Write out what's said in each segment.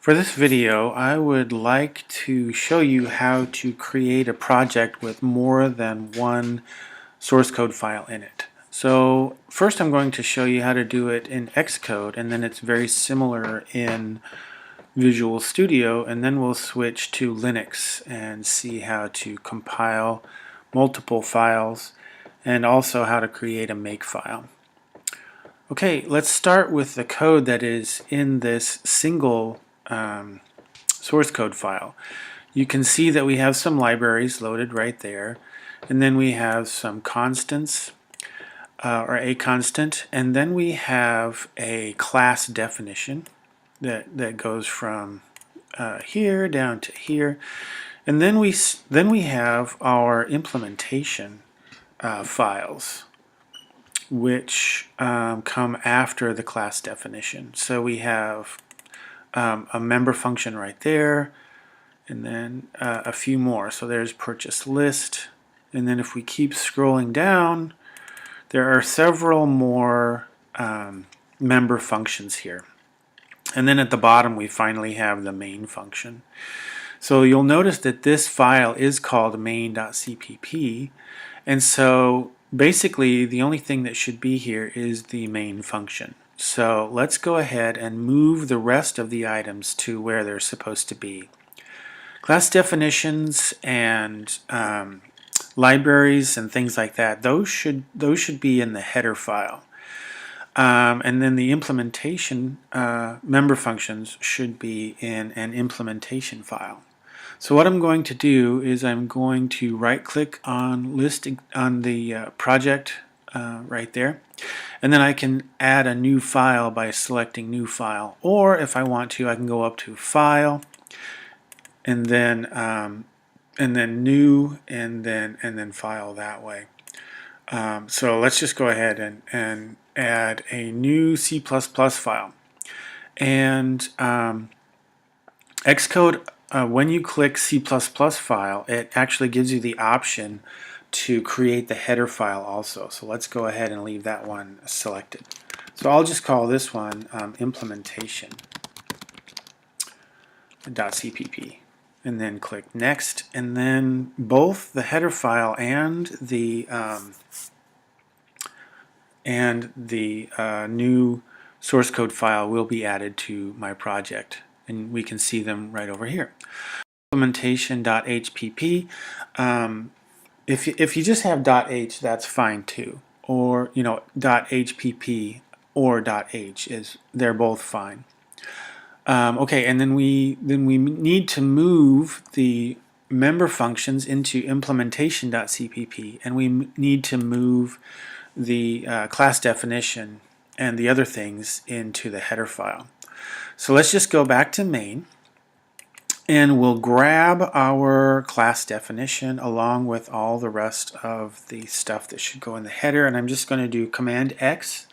For this video, I would like to show you how to create a project with more than one source code file in it. So first I'm going to show you how to do it in Xcode, and then it's very similar in Visual Studio, and then we'll switch to Linux and see how to compile multiple files and also how to create a makefile. Okay, let's start with the code that is in this single source code file. You can see that we have some libraries loaded right there, and then we have some constants, or a constant, and then we have a class definition that goes from here down to here, and then we have our implementation files, which come after the class definition. So we have a member function right there, and then a few more. So there's purchase list, and then if we keep scrolling down, there are several more member functions here. And then at the bottom we finally have the main function. So you'll notice that this file is called main.cpp, and so basically the only thing that should be here is the main function. So let's go ahead and move the rest of the items to where they're supposed to be. Class definitions and libraries and things like that, those should be in the header file. And then the implementation member functions should be in an implementation file. So what I'm going to do is I'm going to right click on the project right there, and then I can add a new file by selecting new file, or if I want to I can go up to file and then new and then file that way. So let's just go ahead and add a new C++ file. And Xcode, when you click C++ file, it actually gives you the option to create the header file also. So let's go ahead and leave that one selected. So I'll just call this one implementation.cpp, and then click next, and then both the header file and the new source code file will be added to my project, and we can see them right over here. Implementation.hpp. If you just have .h, that's fine too, or .hpp or .h they're both fine. Okay, and then we need to move the member functions into implementation.cpp, and we need to move the class definition and the other things into the header file. So let's just go back to main, and we'll grab our class definition along with all the rest of the stuff that should go in the header, and I'm just going to do Command X.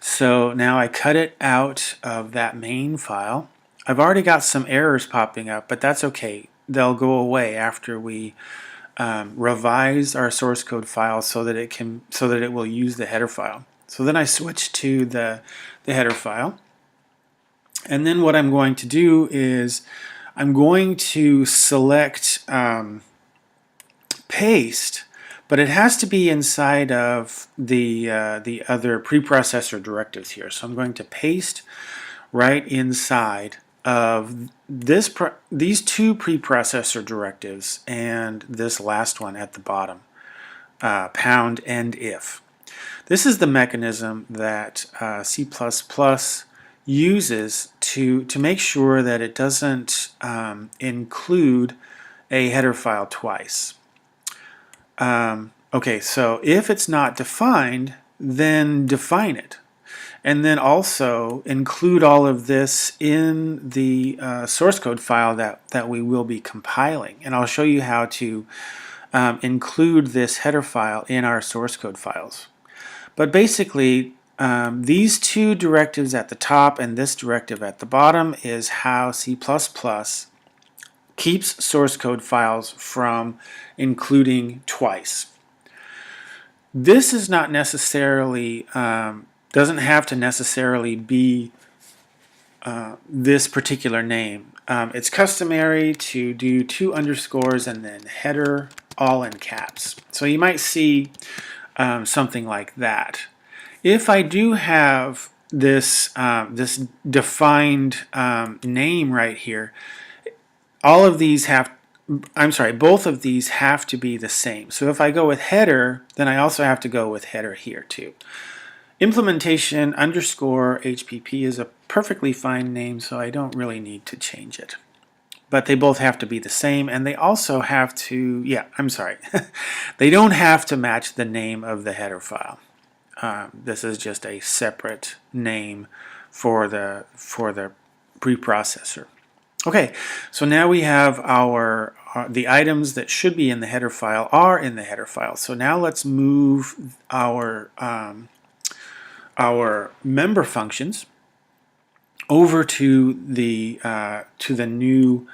So now I cut it out of that main file. I've already got some errors popping up, but that's okay. They'll go away after we revise our source code file so that it will use the header file. So then I switch to the header file, and then what I'm going to do is I'm going to select paste, but it has to be inside of the other preprocessor directives here. So I'm going to paste right inside of these two preprocessor directives and this last one at the bottom, pound end if. This is the mechanism that C++ uses to make sure that it doesn't include a header file twice. Okay, so if it's not defined, then define it, and then also include all of this in the source code file that we will be compiling, and I'll show you how to include this header file in our source code files. But basically, these two directives at the top and this directive at the bottom is how C++ keeps source code files from including twice. This is not necessarily, doesn't have to necessarily be this particular name. It's customary to do 2 underscores and then header all in caps. So you might see something like that. If I do have this this defined name right here, all of these have, I'm sorry, both of these have to be the same. So if I go with header, then I also have to go with header here too. Implementation underscore HPP is a perfectly fine name, so I don't really need to change it. But they both have to be the same, and they also have to, they don't have to match the name of the header file. This is just a separate name for the preprocessor. Okay, so now we have the items that should be in the header file are in the header file. So now let's move our member functions over to the new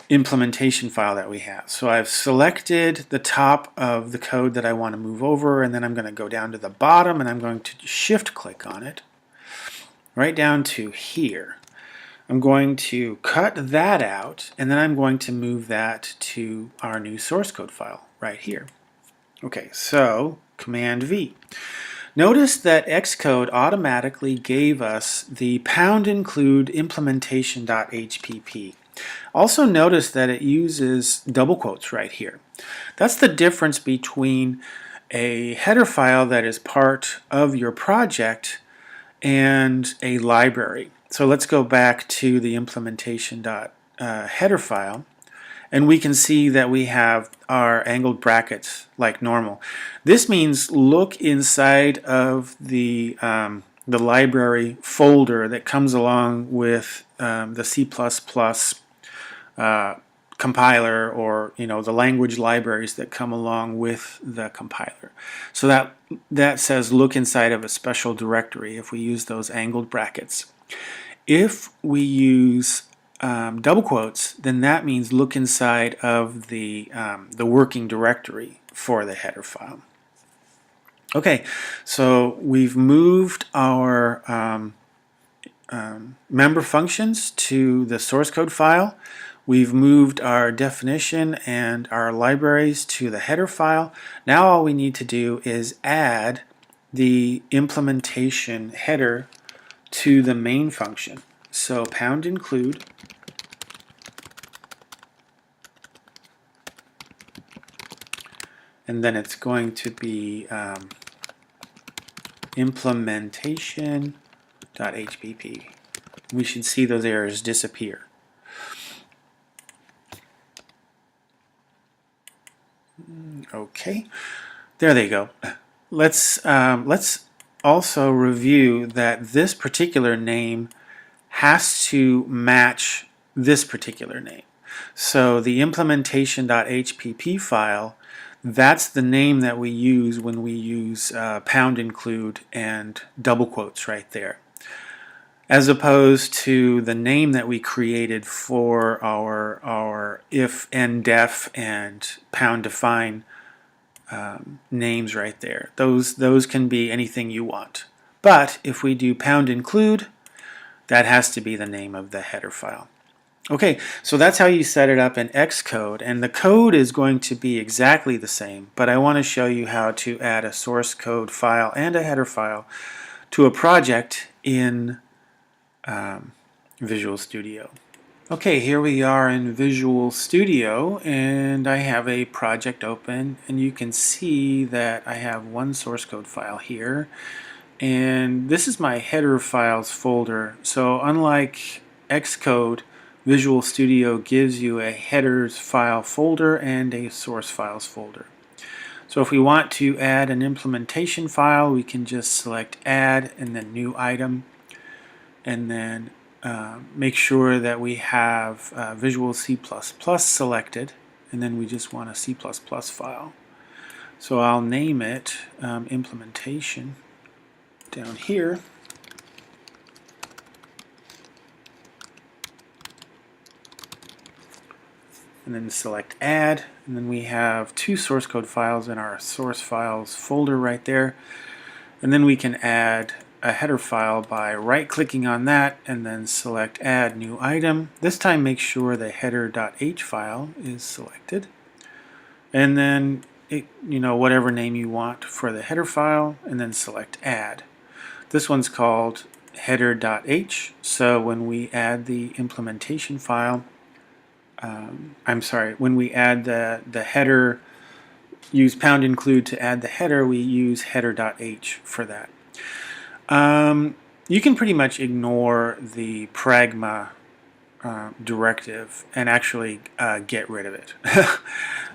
implementation file that we have. So I've selected the top of the code that I want to move over, and then I'm going to go down to the bottom and I'm going to shift click on it right down to here. I'm going to cut that out, and then I'm going to move that to our new source code file right here. Okay, so Command V. Notice that Xcode automatically gave us the #include implementation.hpp. Also notice that it uses double quotes right here. That's the difference between a header file that is part of your project and a library. So let's go back to the implementation.header file, and we can see that we have our angled brackets like normal. This means look inside of the library folder that comes along with the C++ compiler, or the language libraries that come along with the compiler. So that says look inside of a special directory if we use those angled brackets. If we use double quotes, then that means look inside of the working directory for the header file. Okay, so we've moved our member functions to the source code file. We've moved our definition and our libraries to the header file. Now all we need to do is add the implementation header to the main function. So #include and then it's going to be implementation.hpp. We should see those errors disappear. Okay, there they go. Let's also review that this particular name has to match this particular name. So the implementation.hpp file, that's the name that we use when we use #include and double quotes right there, as opposed to the name that we created for our if and def and #define names right there. Those can be anything you want. But if we do #include, that has to be the name of the header file. Okay, so that's how you set it up in Xcode, and the code is going to be exactly the same, but I want to show you how to add a source code file and a header file to a project in Visual Studio. Okay, here we are in Visual Studio, and I have a project open, and you can see that I have one source code file here, and this is my header files folder. So unlike Xcode, Visual Studio gives you a headers file folder and a source files folder. So if we want to add an implementation file, we can just select add and then new item, and then make sure that we have Visual C++ selected, and then we just want a C++ file. So I'll name it implementation down here. And then select add, and then we have 2 source code files in our source files folder right there, and then we can add a header file by right-clicking on that and then select Add New Item. This time make sure the header.h file is selected. And then whatever name you want for the header file, and then select Add. This one's called header.h, so when we add the implementation file, when we add the header, use #include to add the header, we use header.h for that. You can pretty much ignore the pragma directive and actually get rid of it.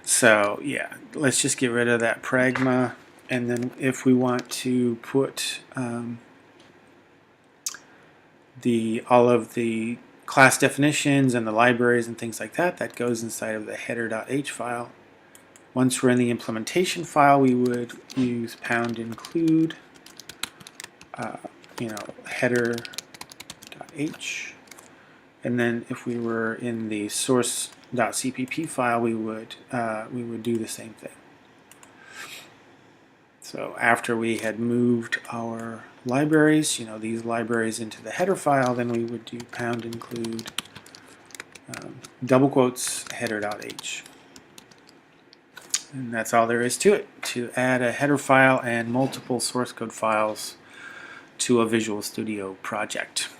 So yeah, let's just get rid of that pragma, and then if we want to put all of the class definitions and the libraries and things like that, that goes inside of the header.h file. Once we're in the implementation file, we would use #include header.h, and then if we were in the source.cpp file, we would do the same thing. So after we had moved our libraries, these libraries into the header file, then we would do #include double quotes header.h. And that's all there is to it, to add a header file and multiple source code files to a Visual Studio project.